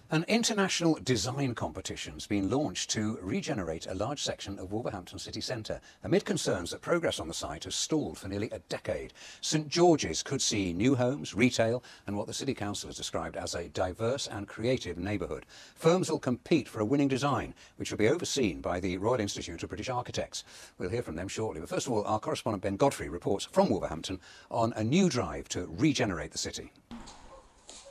An international design competition's been launched to regenerate a large section of Wolverhampton city centre, amid concerns that progress on the site has stalled for nearly a decade. St George's could see new homes, retail and what the City Council has described as a diverse and creative neighbourhood. Firms will compete for a winning design, which will be overseen by the Royal Institute of British Architects. We'll hear from them shortly, but first of all, our correspondent Ben Godfrey reports from Wolverhampton on a new drive to regenerate the city.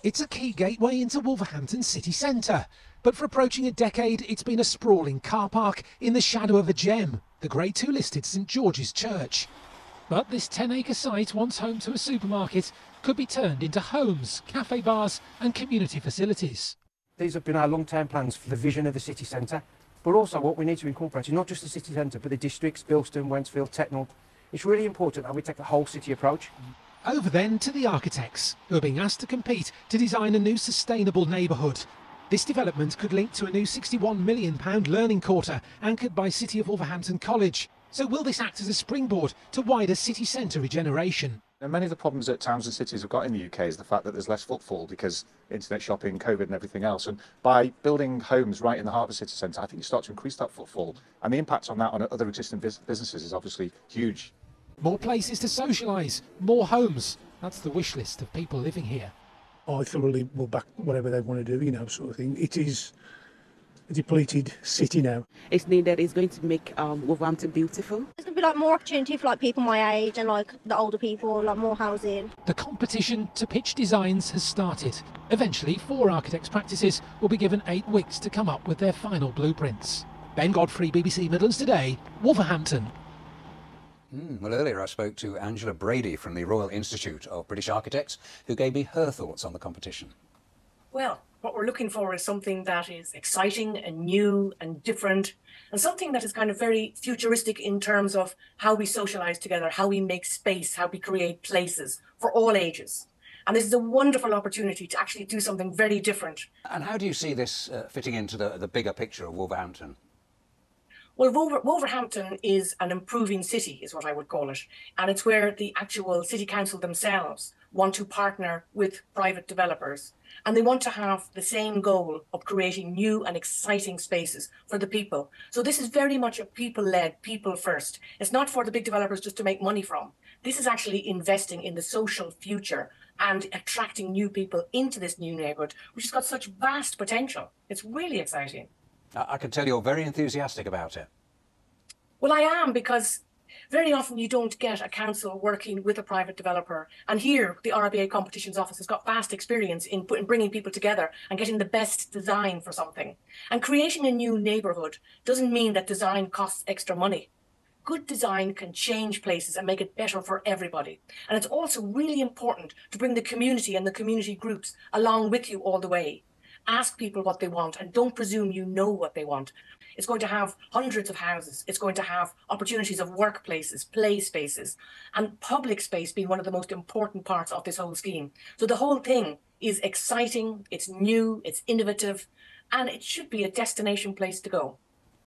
It's a key gateway into Wolverhampton city centre, but for approaching a decade it's been a sprawling car park in the shadow of a gem, the Grade 2 listed St George's Church. But this 10-acre site, once home to a supermarket, could be turned into homes, cafe bars and community facilities. These have been our long-term plans for the vision of the city centre, but also what we need to incorporate is not just the city centre but the districts, Bilston, Wentzfield, Tetnall. It's really important that we take the whole city approach. Over then to the architects, who are being asked to compete to design a new sustainable neighbourhood. This development could link to a new £61 million learning quarter anchored by City of Wolverhampton College. So will this act as a springboard to wider city centre regeneration? And many of the problems that towns and cities have got in the UK is the fact that there's less footfall because internet shopping, COVID and everything else. And by building homes right in the heart of the city centre, I think you start to increase that footfall. And the impact on that on other existing businesses is obviously huge. More places to socialise, more homes. That's the wish list of people living here. I thoroughly will back whatever they want to do, sort of thing. It is a depleted city now. It's needed. It's going to make Wolverhampton beautiful. There's going to be more opportunity for people my age and the older people, more housing. The competition to pitch designs has started. Eventually, 4 architects' practices will be given 8 weeks to come up with their final blueprints. Ben Godfrey, BBC Midlands Today, Wolverhampton. Well, earlier I spoke to Angela Brady from the Royal Institute of British Architects, who gave me her thoughts on the competition. Well, what we're looking for is something that is exciting and new and different, and something that is kind of very futuristic in terms of how we socialise together, how we make space, how we create places for all ages. And this is a wonderful opportunity to actually do something very different. And how do you see this fitting into the bigger picture of Wolverhampton? Well, Wolverhampton is an improving city, is what I would call it. And it's where the actual city council themselves want to partner with private developers. And they want to have the same goal of creating new and exciting spaces for the people. So this is very much a people-led, people first. It's not for the big developers just to make money from. This is actually investing in the social future and attracting new people into this new neighbourhood, which has got such vast potential. It's really exciting. I can tell you're very enthusiastic about it. Well, I am, because very often you don't get a council working with a private developer. And here, the RIBA Competitions Office has got vast experience in bringing people together and getting the best design for something. And creating a new neighbourhood doesn't mean that design costs extra money. Good design can change places and make it better for everybody. And it's also really important to bring the community and the community groups along with you all the way. Ask people what they want and don't presume you know what they want. It's going to have hundreds of houses. It's going to have opportunities of workplaces, play spaces, and public space being one of the most important parts of this whole scheme. So the whole thing is exciting, it's new, it's innovative, and it should be a destination place to go.